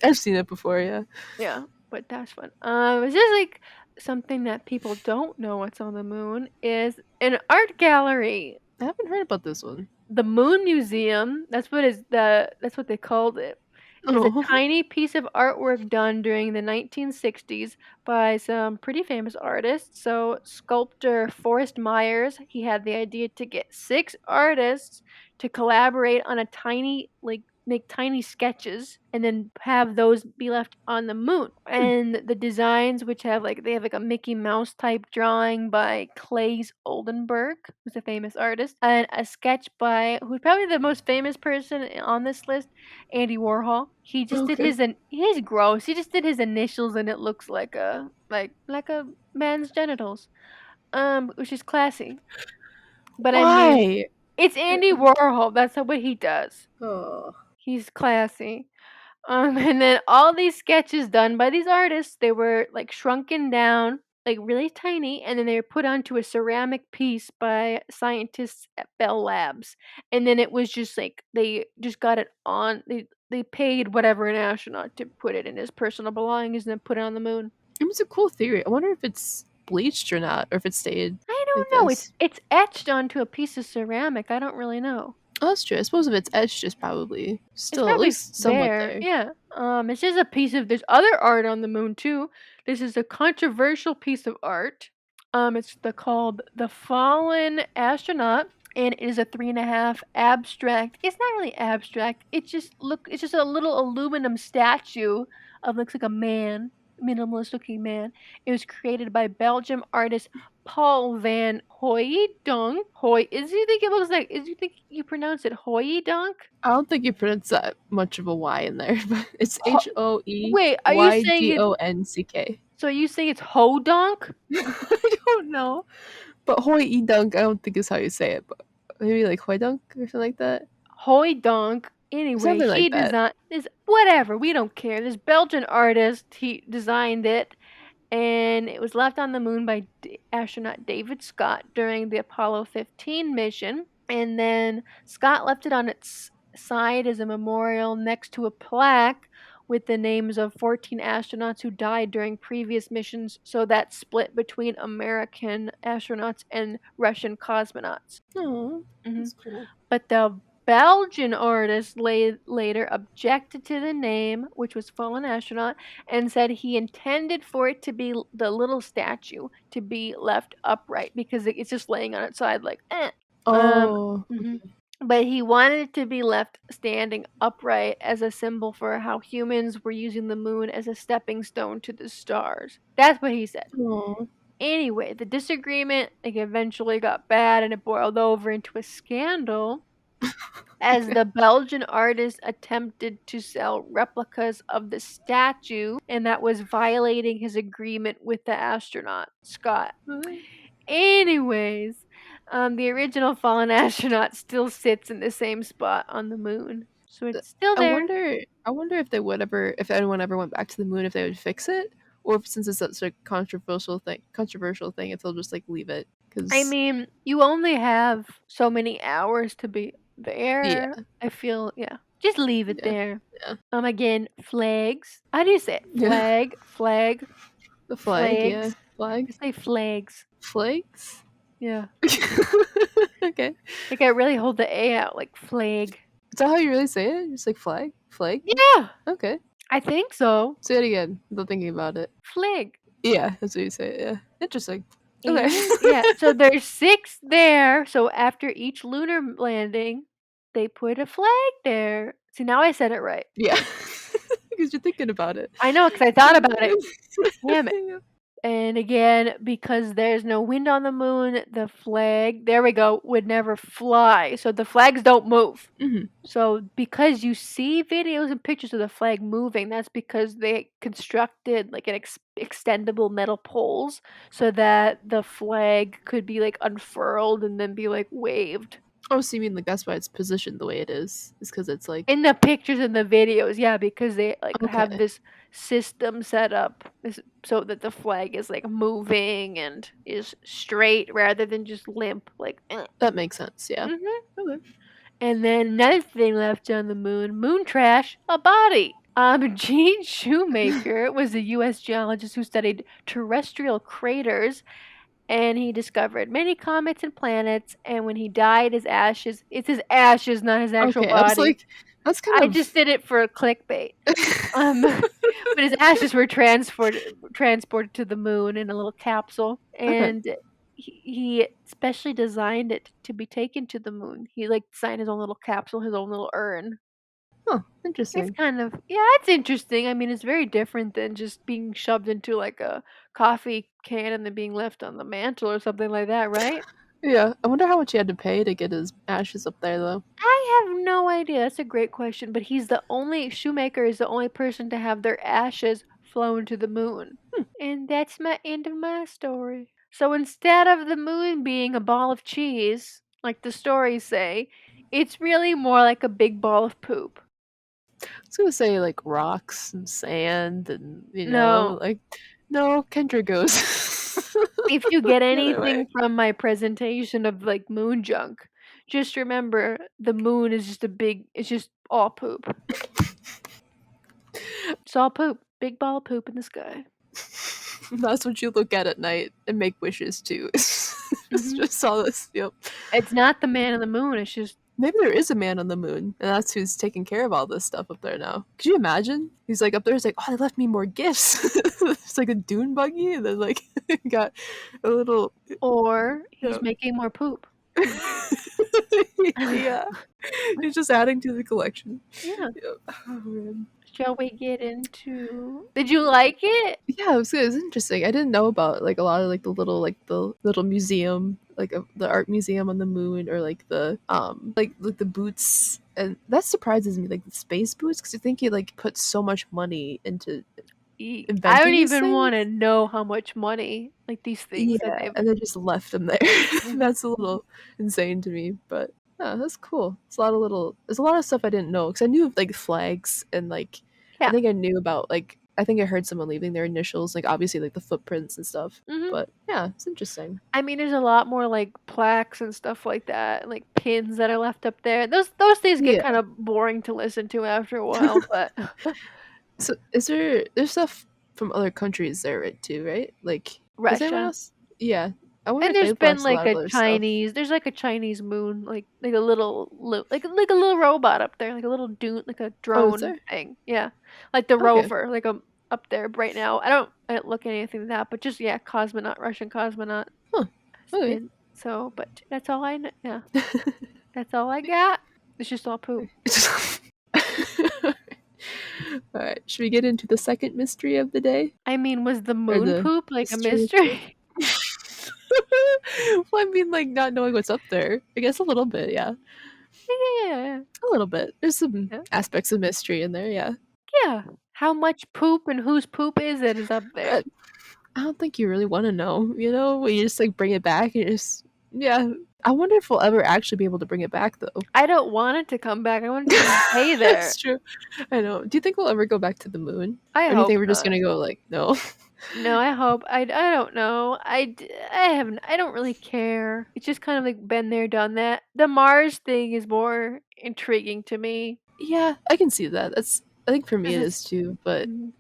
I've seen it before, yeah. Yeah, but that's fun. It's just something that people don't know what's on the moon is an art gallery. I haven't heard about this one. The Moon Museum, that's what they called it. It's a tiny piece of artwork done during the 1960s by some pretty famous artists. So sculptor Forrest Myers, he had the idea to get 6 artists to collaborate on make tiny sketches and then have those be left on the moon. And the designs, which have they have a Mickey Mouse type drawing by Claes Oldenburg, who's a famous artist, and a sketch by who's probably the most famous person on this list, Andy Warhol. He just did he's gross. He just did his initials and it looks like a man's genitals. Which is classy. But Why? I mean, it's Andy Warhol. That's what he does. Oh. He's classy. And then all these sketches done by these artists, they were shrunken down like really tiny, and then they were put onto a ceramic piece by scientists at Bell Labs. And then it was just like they just got it on. They paid whatever an astronaut to put it in his personal belongings and then put it on the moon. It was a cool theory. I wonder if it's bleached or not, or if it stayed. I don't like know. this. It's etched onto a piece of ceramic. I don't really know. Oh, that's true. I suppose if it's etched, it's probably still It's at probably least somewhat there. there. Yeah. It's just a piece of. There's other art on the moon too. This is a controversial piece of art. It's called The Fallen Astronaut, and it is a 3.5 abstract. It's not really abstract. It's just a little aluminum statue of looks like a man, minimalist looking man. It was created by Belgium artist Paul van Hooijdonk. Is you think it looks like? Is you think you pronounce it Hooijdonk? I don't think you pronounce that much of a Y in there, but it's Ho- HOE Wait, are you saying it? YDONCK. So you say it's Hodonk? I don't know. But Hoi Dunk, I don't think is how you say it, but maybe like Hoi Dunk or something like that. Hooijdonk. Anyway, Something like he that. designed this. Whatever, we don't care. This Belgian artist, he designed it, and it was left on the moon by astronaut David Scott during the Apollo 15 mission. And then Scott left it on its side as a memorial next to a plaque with the names of 14 astronauts who died during previous missions. So that's split between American astronauts and Russian cosmonauts. Oh, Mhm. that's cool. But the Belgian artist later objected to the name, which was Fallen Astronaut, and said he intended for it to be the little statue to be left upright because it's just laying on its side like, eh. Oh, Mhm. But he wanted it to be left standing upright as a symbol for how humans were using the moon as a stepping stone to the stars. That's what he said. oh. Anyway, the disagreement eventually got bad and it boiled over into a scandal as the Belgian artist attempted to sell replicas of the statue, and that was violating his agreement with the astronaut, Scott. Anyways, the original fallen astronaut still sits in the same spot on the moon. So it's still there. I wonder if they would ever, if anyone ever went back to the moon, if they would fix it, or if, since it's such a controversial thing, if they'll just like leave it. Cause I mean, you only have so many hours to be there. Yeah. I feel, just leave it Yeah. there. Yeah. Again, flags. How do you say it? Yeah. Flag. The flag, yeah. Flags. Flag. You say flags. Flags? Yeah. Okay. Like I really hold the A out, like flag. Is that how you really say it? Just like flag? Flag? Yeah, Okay. I think so. Say it again. I'm not thinking about it. Flag. Yeah, that's what you say. Yeah. Interesting. Okay. And, yeah, so there's 6 there. So after each lunar landing, they put a flag there. See, now I said it right. Yeah. Because you're thinking about it. I know, because I thought about it. Damn it. And again, because there's no wind on the moon, the flag, there we go, would never fly. So the flags don't move. Mhm. So because you see videos and pictures of the flag moving, that's because they constructed like an extendable metal poles so that the flag could be like unfurled and then be like waved. Oh, so you mean like that's why it's positioned the way it is? It's because it's like In the pictures and the videos, yeah, because they like have Okay. this system set up so that the flag is like moving and is straight rather than just limp. Like, that makes sense. Yeah. Mhm. Okay. And then another thing left on the moon trash, a body. Gene Shoemaker was a U.S. geologist who studied terrestrial craters, and he discovered many comets and planets. And when he died, it's his ashes, not his actual Okay. body. I was like, that's kind I of. just did it for clickbait. But his ashes were transported to the moon in a little capsule, and he specially designed it to be taken to the moon. He like designed his own little capsule, his own little urn. Huh. It's Interesting. kind of it's interesting. I mean, it's very different than just being shoved into like a coffee can and then being left on the mantle or something like that, right? Yeah. I wonder how much he had to pay to get his ashes up there, though. I have no idea. That's a great question. But Shoemaker is the only person to have their ashes flown to the moon. And that's my end of my story. So instead of the moon being a ball of cheese, like the stories say, it's really more like a big ball of poop. I was gonna say like rocks and sand and no, Kendra goes. If you get The other anything way. from my presentation of like moon junk, just remember the moon is just it's just all poop. It's all poop. Big ball of poop in the sky. That's what you look at night and make wishes to. It's just all this. Yep. It's not the man on the moon, it's just Maybe there is a man on the moon, and that's who's taking care of all this stuff up there now. Could you imagine? He's like up there. He's like, oh, they left me more gifts. It's like a dune buggy, and then like got a little. or he's Yeah. making more poop. Yeah, he's just adding to the collection. Yeah. Yep. Oh, man. Shall we get into Did you like it? Yeah, it was good. It was interesting. I didn't know about like a lot of like the little museum, like the art museum on the moon, or like the the boots, and that surprises me, like the space boots, because you think you like put so much money into I inventing don't these even want to things. know how much money like these things that Yeah, they've and they just left them there. That's a little insane to me, but yeah, that's cool. There's a lot of stuff I didn't know, because I knew of like flags and like Yeah. I think I knew about like I think I heard someone leaving their initials, like obviously like the footprints and stuff. Mhm. But yeah, it's interesting. I mean, there's a lot more like plaques and stuff like that, and, like pins that are left up there. Those things get Yeah. kind of boring to listen to after a while, but So there's stuff from other countries there, right, too, right? Like is there anyone Russia. else? Yeah. I wonder And if there's they've been left a like lot of a other stuff. There's like a Chinese moon, like a little like a little robot up there, like a little dune, like a Oh, is drone there? thing. Yeah, like the Okay. rover, like up there right now. I don't look at anything like that, but just yeah, cosmonaut, Russian cosmonaut. Huh. Okay. And so, but that's all I know. Yeah, that's all I got. It's just all poop. All right. Should we get into the second mystery of the day? I mean, was the Or moon the poop like a mystery of the mystery? Well, I mean, like not knowing what's up there. I guess a little bit, yeah. Yeah, A little bit. There's some yeah, aspects of mystery in there, yeah. yeah. How much poop and whose poop is up there? I don't think you really want to know, you know? You just like bring it back and yeah. I wonder if we'll ever actually be able to bring it back though. I don't want it to come back. I want it to stay there. That's true. I know. Do you think we'll ever go back to the moon? I Or do you hope think we're just not. gonna go like no? No, I hope. I don't know. I don't really care. It's just kind of like been there, done that. The Mars thing is more intriguing to me. Yeah, I can see that. I think for me 'Cause it it's is too, but Mhm.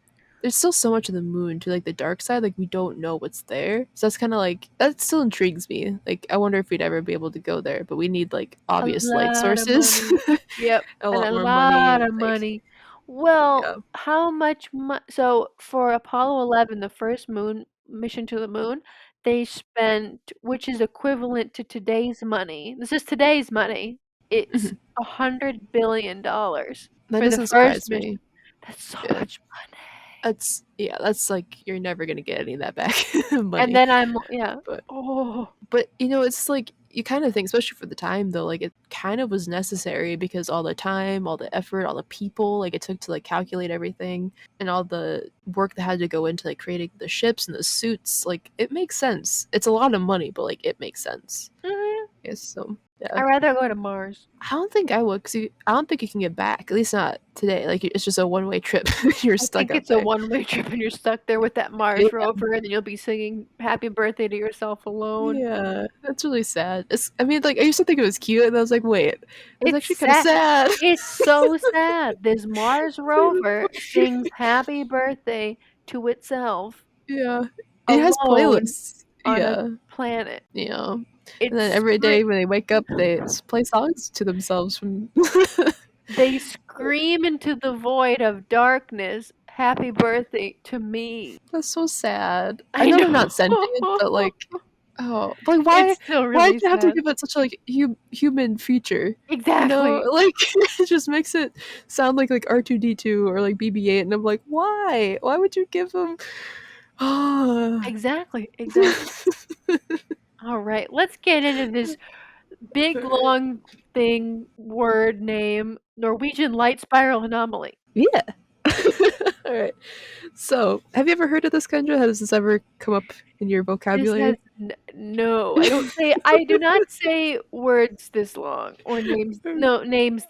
there's still so much of the moon to like the dark side, like we don't know what's there. So that's kind of like that still intrigues me. Like I wonder if we'd ever be able to go there, but we need like a obvious light lot of sources. money. Yep, A and lot a more lot money. of Like money. Well, yeah. how much so for Apollo 11, the first moon mission to the moon, they spent, which is equivalent to today's money. This is today's money. It's Mhm. $100 billion That for the doesn't first surprise mission. me. That's so Yeah. much money. That's like you're never gonna get any of that back And money. then But oh, you know, it's like you kind of think, especially for the time though, like it kind of was necessary because all the time, all the effort, all the people like it took to like calculate everything and all the work that had to go into like creating the ships and the suits, like it makes sense. It's a lot of money, but like it makes sense. mhm. Yes, so I'd yeah. rather go to Mars. I don't think I would, because I don't think you can get back. At least not today. Like it's just a one-way trip. You're I stuck think up it's a there. one-way trip and you're stuck there with that Mars Yeah. rover, and then you'll be singing happy birthday to yourself alone. Yeah, that's really sad. I mean, like I used to think it was cute, and I was like, wait, it's It's actually kind of sad. It's so sad. This Mars rover sings happy birthday to itself Yeah, it has alone playlists. on a Yeah, planet. yeah, and It's then every day when they wake up, they play songs to themselves from. They scream into the void of darkness, happy birthday to me. That's so sad. I I know they're know. not sentient, but like, oh, like why? It's still Why really do you have to sad. give it such a like human feature? You Exactly. know, like it just makes it sound like R2D2 or like BB-8, and I'm like, why? Why would you give them? Exactly. All right, let's get into this big long thing, word name, Norwegian light spiral anomaly. Yeah. All right. So, have you ever heard of this, Kendra? Has this ever come up in your This vocabulary? has no. I do not say words this long or names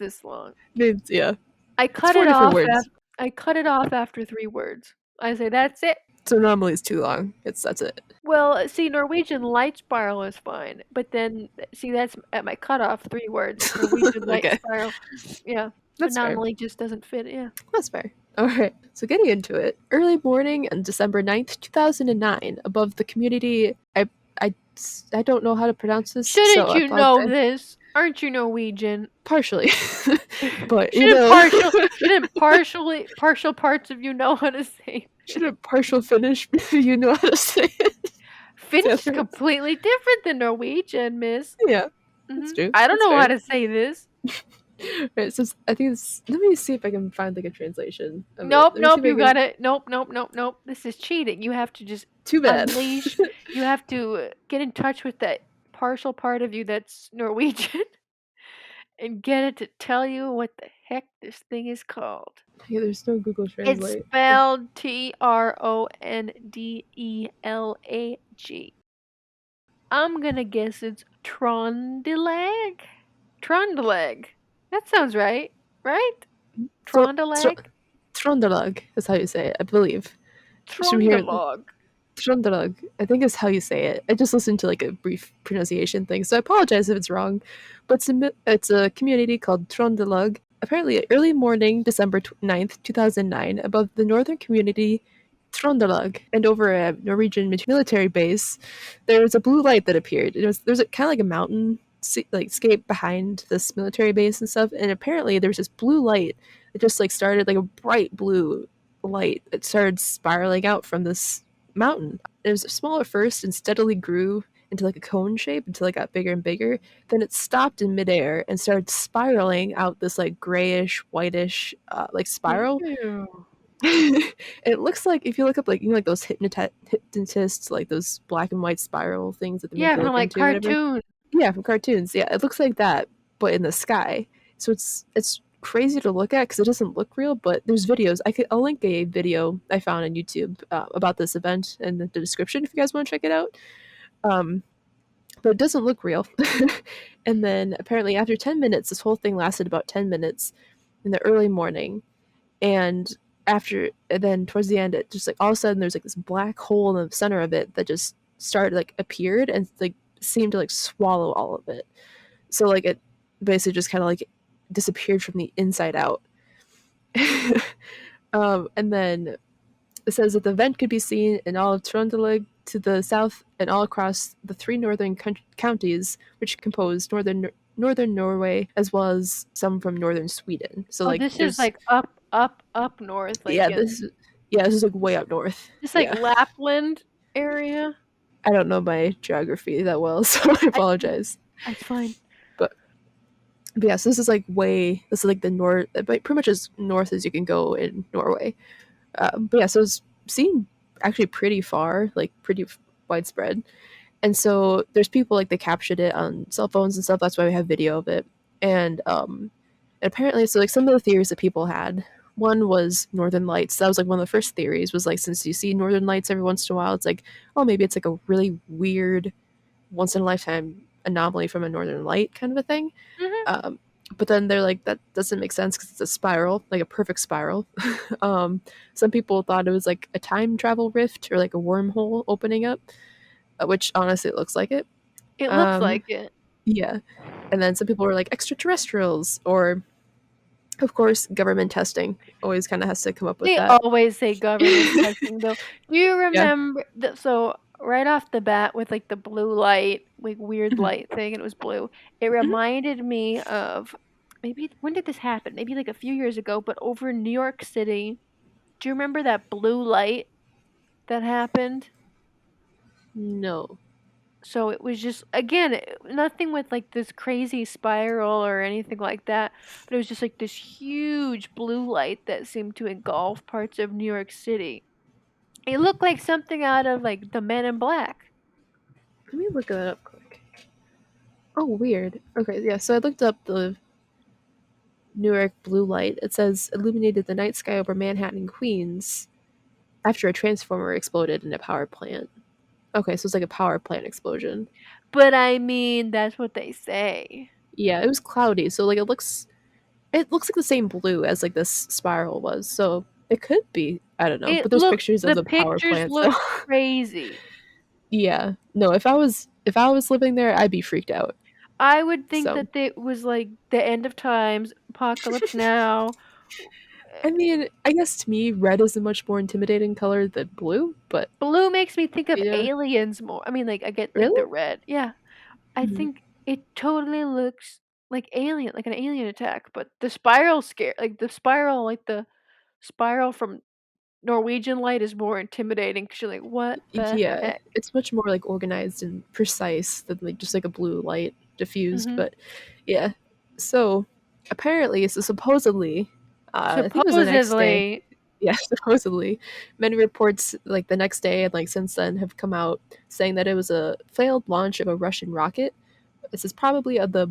this long. Yeah. I It's cut 4 it different off words. I cut it off after 3 words. I say that's it. So normally it's too long. That's it. Well, see, Norwegian light spiral is fine, but then see that's at my cutoff 3 words. Norwegian light Okay. spiral. Yeah. That's fair. Anomaly just doesn't fit. Yeah. That's fair. All right. So getting into it, early morning on December 9th, 2009, above the community. I don't know how to pronounce this. Shouldn't so you know this? Aren't you Norwegian? Partially, but Shouldn't partial parts of you know how to say? Shouldn't partial Finnish you know how to say it? Finnish is completely different than Norwegian, miss. Yeah, that's true. I don't That's know fair. how to say this. Right, so I think it's. Let me see if I can find like a translation. Nope, you got it. Nope. This is cheating. You have to just Too bad. unleash. You have to get in touch with that partial part of you that's Norwegian and get it to tell you what the heck this thing is called. Yeah, there's no Google Translate. It's spelled Trondelag. I'm gonna guess it's Trondelag. Trondelag. That sounds right, right? Trondelag. Trondelag is how you say it, I believe. Trondelag. Trondelag, I think is how you say it. I just listened to like a brief pronunciation thing, so I apologize if it's wrong. But it's a community called Trondelag. Apparently, early morning, December 9th, 2009, above the northern community Trondelag and over a Norwegian military base, there was a blue light that appeared. There's kind of like a mountain scape behind this military base and stuff, and apparently there was this blue light that just like started like a bright blue light that started spiraling out from this mountain. It was small at first and steadily grew into like a cone shape until it got bigger and bigger. Then it stopped in midair and started spiraling out this like grayish, whitish like spiral. It looks like if you look up like like those hypnotists, like those black and white spiral things that they make from like cartoons. Yeah, from cartoons. Yeah, it looks like that, but in the sky. So it's crazy to look at because it doesn't look real, but there's videos. I'll link a video I found on YouTube about this event in the description if you guys want to check it out. But it doesn't look real. And then apparently after 10 minutes, this whole thing lasted about 10 minutes in the early morning. And then towards the end, it just like all of a sudden there's like this black hole in the center of it that just appeared and like seemed to like swallow all of it. So like it basically just kind of like disappeared from the inside out. And then it says that the vent could be seen in all of Trondelag to the south and all across the 3 northern counties which compose northern Norway, as well as some from northern Sweden. So like this is like up north. Like this is like way up north. It's like Lapland area. I don't know my geography that well, so I apologize. That's fine. But yes, this is like the north, pretty much as north as you can go in Norway. But yeah, so it's seen actually pretty far, like pretty widespread. And so there's people like they captured it on cell phones and stuff. That's why we have video of it. And apparently, so like some of the theories that people had, one was Northern Lights. That was like one of the first theories, was like, since you see Northern Lights every once in a while, it's like, oh, maybe it's like a really weird once in a lifetime anomaly from a Northern Light kind of a thing. Mm-hmm. But then they're like, that doesn't make sense because it's a spiral, like a perfect spiral. Some people thought it was like a time travel rift or like a wormhole opening up, which honestly it looks like it. It looks like it. Yeah. And then some people were like extraterrestrials, or of course government testing always kind of has to come up with that. They always say government testing though. Do you remember so right off the bat with like the blue light, like weird light thing, and it was blue, it reminded me of, maybe, when did this happen? Maybe like a few years ago, but over in New York City. Do you remember that blue light that happened? No. So it was just, again, nothing with like this crazy spiral or anything like that, but it was just like this huge blue light that seemed to engulf parts of New York City. It looked like something out of like the Men in Black. Let me look that up quick. Oh, weird. Okay, yeah, so I looked up the New York blue light. It says illuminated the night sky over Manhattan and Queens after a transformer exploded in a power plant. Okay, so it's like a power plant explosion. But I mean, that's what they say. Yeah, it was cloudy, so like it looks like the same blue as like this spiral was. So It could be. I don't know. But there's pictures of The the power pictures plant. look So crazy. yeah. No, if I was living there, I'd be freaked out. I would think So that it was like the end of times, apocalypse now. I mean, I guess to me, red is a much more intimidating color than blue, but Blue makes me think of yeah. aliens more. I mean, like I get like Really? the red. Yeah. I Mhm. think it totally looks like alien, like an alien attack, but the spiral scare, like the spiral from Norwegian Light is more intimidating because you're like, what the Yeah, heck? it's much more like organized and precise than like just like a blue light diffused. Hmm. But yeah, so apparently, so supposedly, I think it was the next day. Supposedly, Yeah, supposedly, many reports like the next day and like since then have come out saying that it was a failed launch of a Russian rocket. This is probably of the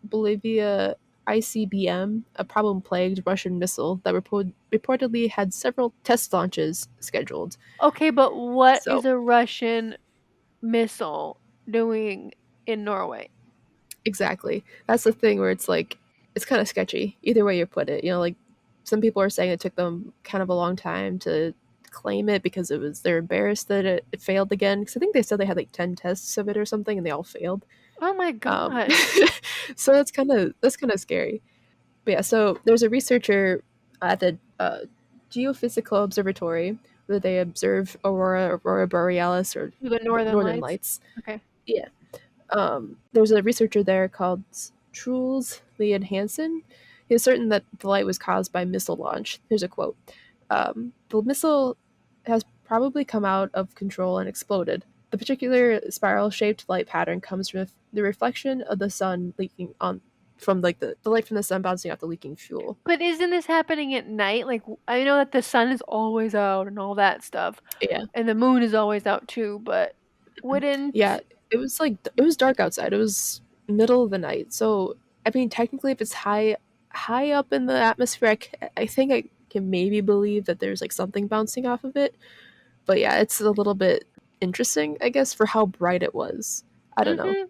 Bolivia ICBM, a problem-plagued Russian missile that reportedly had several test launches scheduled. okay, but what So is a Russian missile doing in Norway? exactly. That's the thing where it's like it's kind of sketchy. Either way you put it, like some people are saying it took them kind of a long time to claim it because they're embarrassed that it failed again. Because I think they said they had like 10 tests of it or something and they all failed. Oh my Um, gosh. so that's kind of scary. But yeah, so there's a researcher at the Geophysical Observatory where they observe aurora borealis, or The Northern northern Lights. lights. Okay. Yeah. There's a researcher there called Truls Leon Hansen. He is certain that the light was caused by missile launch. Here's a quote. The missile has probably come out of control and exploded. The particular spiral-shaped light pattern comes from the reflection of the sun leaking on from like the light from the sun bouncing off the leaking fuel. But isn't this happening at night? Like, I know that the sun is always out and all that stuff, Yeah. and the moon is always out too, but Yeah, wouldn't. it was dark outside. It was middle of the night. So I mean, technically, if it's high up in the atmosphere, I think I can maybe believe that there's like something bouncing off of it. But yeah, it's a little bit interesting, I guess, for how bright it was. I don't know. Hmm.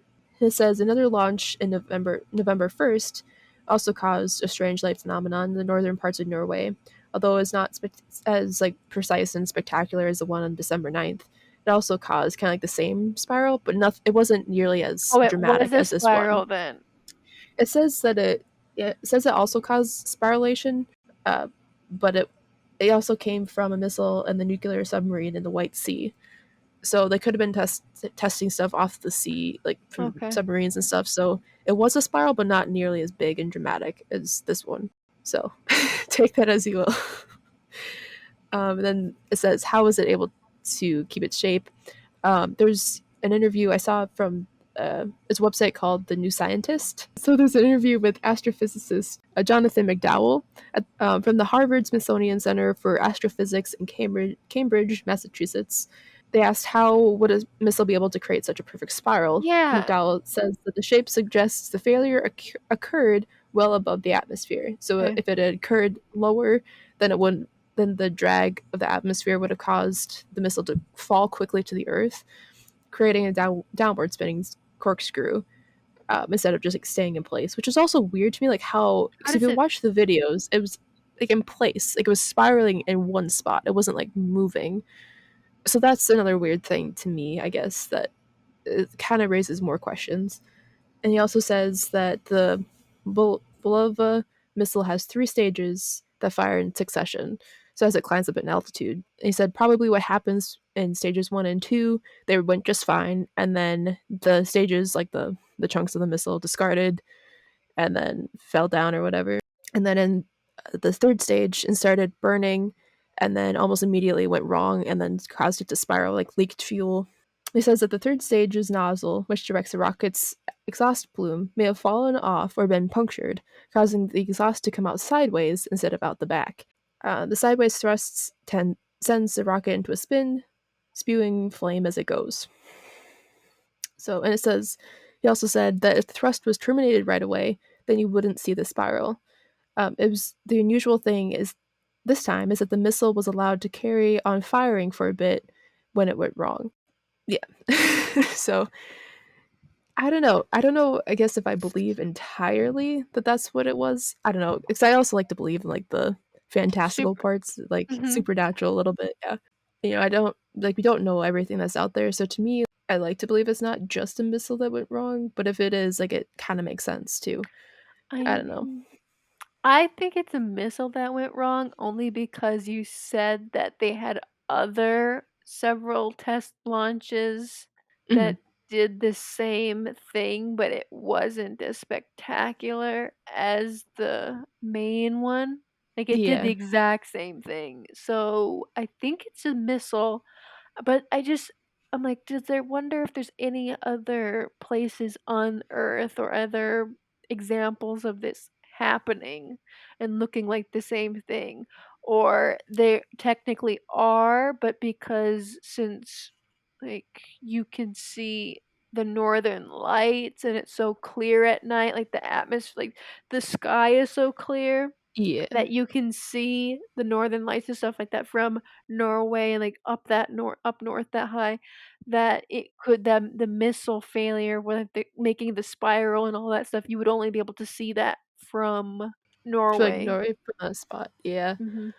It says another launch in November 1st also caused a strange light phenomenon in the northern parts of Norway, although it's not as like precise and spectacular as the one on December 9th. It also caused kind of like the same spiral, but it wasn't nearly as Oh, it was dramatic a as this one. spiral then. It says that it says it also caused spiralation, uh, but it also came from a missile and the nuclear submarine in the White Sea. So they could have been testing stuff off the sea, like from Okay. submarines and stuff. So it was a spiral, but not nearly as big and dramatic as this one. So take that as you will. And then it says, how was it able to keep its shape? There's an interview I saw from this website called The New Scientist. So there's an interview with astrophysicist Jonathan McDowell from the Harvard Smithsonian Center for Astrophysics in Cambridge, Massachusetts. They asked how would a missile be able to create such a perfect spiral. Yeah. McDowell says that the shape suggests the failure occurred well above the atmosphere. So Okay. if it had occurred lower, then then the drag of the atmosphere would have caused the missile to fall quickly to the earth, creating a downward spinning corkscrew instead of just like staying in place, which is also weird to me. Like how, because if does you it? watch the videos, it was like in place, like it was spiraling in one spot. It wasn't like moving. So that's another weird thing to me, I guess, that it kind of raises more questions. And he also says that the Bulova missile has 3 stages that fire in succession. So as it climbs up in altitude, and he said probably what happens in stages 1 and 2, they went just fine, and then the stages like the chunks of the missile discarded and then fell down or whatever. And then in the third stage, it started burning, and then almost immediately went wrong, and then caused it to spiral like leaked fuel. He says that the third stage's nozzle, which directs the rocket's exhaust plume, may have fallen off or been punctured, causing the exhaust to come out sideways instead of out the back. The sideways thrusts sends the rocket into a spin, spewing flame as it goes. So, and it says, he also said that if the thrust was terminated right away, then you wouldn't see the spiral. It was the unusual thing is this time is that the missile was allowed to carry on firing for a bit when it went wrong. Yeah. So I don't know. I guess if I believe entirely that that's what it was. I don't know, because I also like to believe in like the fantastical parts, like Mhm. supernatural a little bit. Yeah, I don't like we don't know everything that's out there. So to me, I like to believe it's not just a missile that went wrong, but if it is, like it kind of makes sense too. I don't know. I think it's a missile that went wrong only because you said that they had other several test launches Mhm. that did the same thing, but it wasn't as spectacular as the main one. Like it did the Yeah. exact same thing. So I think it's a missile, but I'm like, does there wonder if there's any other places on Earth or other examples of this happening and looking like the same thing? Or they technically are, but because since like you can see the northern lights and it's so clear at night, like the atmosphere, like the sky is so clear Yeah. that you can see the northern lights and stuff like that from Norway and, like, up north that high, that it could the missile failure with the making the spiral and all that stuff, you would only be able to see that from I feel like Norway. Norway from that spot. Yeah. Mhm.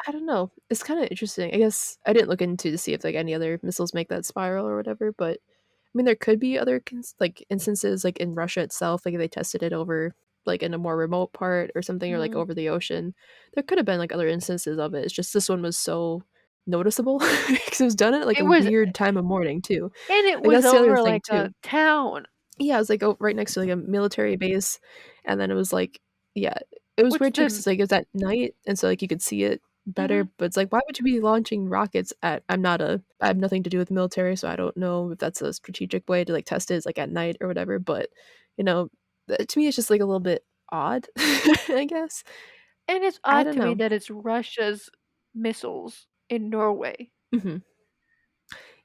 I don't know. It's kind of interesting. I guess I didn't look into to see if like any other missiles make that spiral or whatever, but I mean there could be other like instances like in Russia itself, like if they tested it over like in a more remote part or something or like Mhm. over the ocean. There could have been like other instances of it. It's just this one was so noticeable because it was done at like It a was weird time of morning too. and it Like was that's the other over, thing like, too. a town, Yeah, it was like right next to like a military base, and then it was like, yeah, it was which weird too because like it was at night, and so like you could see it better. Mhm. But it's like, why would you be launching rockets at? I have nothing to do with the military, so I don't know if that's a strategic way to like test it, is like at night or whatever. But you know, to me, it's just like a little bit odd, I guess. And it's I odd don't to me know. that it's Russia's missiles in Norway. Hmm.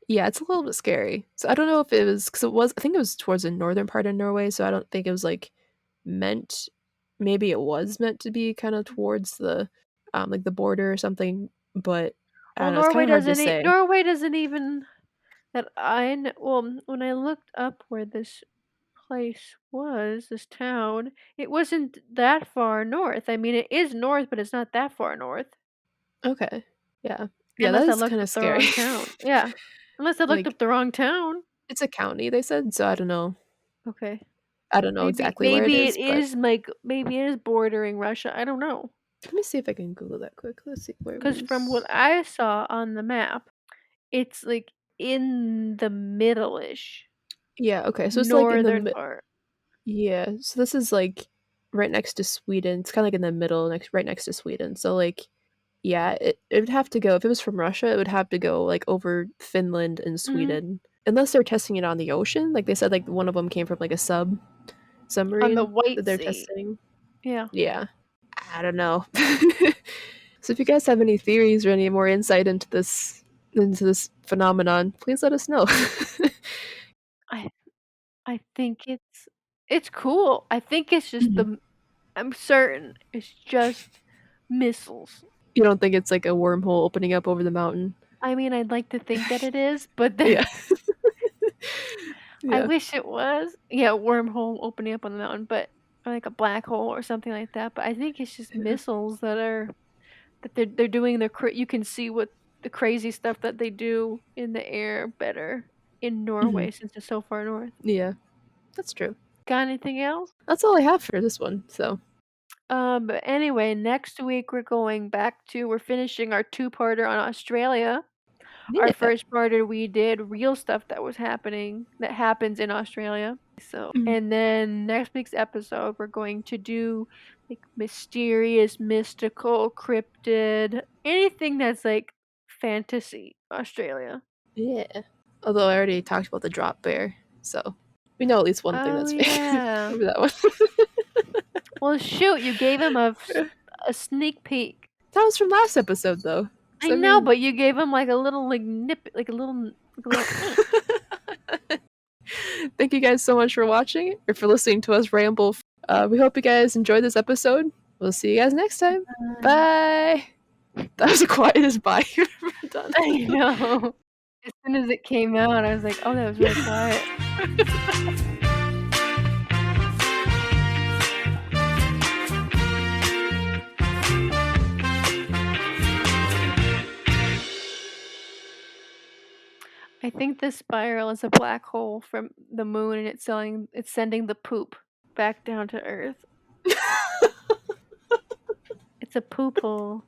Yeah, it's a little bit scary. So I don't know if it was because it was. I think it was towards the northern part of Norway, so I don't think it was like meant maybe it was meant to be kind of towards the like the border or something, but I Well, don't know, it's kind of hard to say. Norway doesn't even that well, when I looked up where this place was, this town, it wasn't that far north. I mean, it is north, but it's not that far north. Okay. Yeah. Yeah, that Unless I is looked kind of up the scary. wrong town. Yeah. Unless I looked Like up the wrong town. it's a county they said, so I don't know. Okay. I don't know exactly where it is, but Maybe it is bordering Russia. I don't know. let me see if I can Google that quick. Let's see where it Because from what was. I saw on the map, it's like in the middle-ish Yeah, okay. So it's like in the northern part. yeah, so this is like right next to Sweden. It's kind of like in the middle, right next to Sweden. So like, yeah, it would have to go if it was from Russia. It would have to go like over Finland and Mhm. Sweden, unless they're testing it on the ocean. Like they said, like one of them came from like a On the submarine that White they're Sea. testing. Yeah. Yeah, I don't know. So if you guys have any theories or any more insight into this phenomenon, please let us know. I I think it's cool. I think it's just Mhm. I'm certain it's just missiles. You don't think it's like a wormhole opening up over the mountain? I mean, I'd like to think that it is, but Yeah. then I Yeah. wish it was. Yeah, wormhole opening up on the mountain, but or like a black hole or something like that. But I think it's just Yeah. missiles that they're doing you can see what the crazy stuff that they do in the air better in Mhm. Norway since it's so far north. Yeah, that's true. Got anything else? That's all I have for this one. So But anyway, next week we're finishing our two-parter on Australia. Our yeah. first parter we did real stuff that happens in Australia. So, Mhm. and then next week's episode we're going to do like mysterious, mystical, cryptid, anything that's like fantasy Australia. Yeah. Although I already talked about the drop bear, so we know at least one thing Oh that's fake. yeah. Remember that one? Well, shoot, you gave him a sneak peek. That was from last episode, though. I So I know, mean, but you gave him like a little like nip, like a little. thank you guys so much for watching or for listening to us ramble. We hope you guys enjoyed this episode. We'll see you guys next time. Bye. That was the quietest bye you've ever done. I know. As soon as it came out, I was like, "Oh, that was really quiet." I think the spiral is a black hole from the moon, and it's sending the poop back down to Earth. It's a poop hole.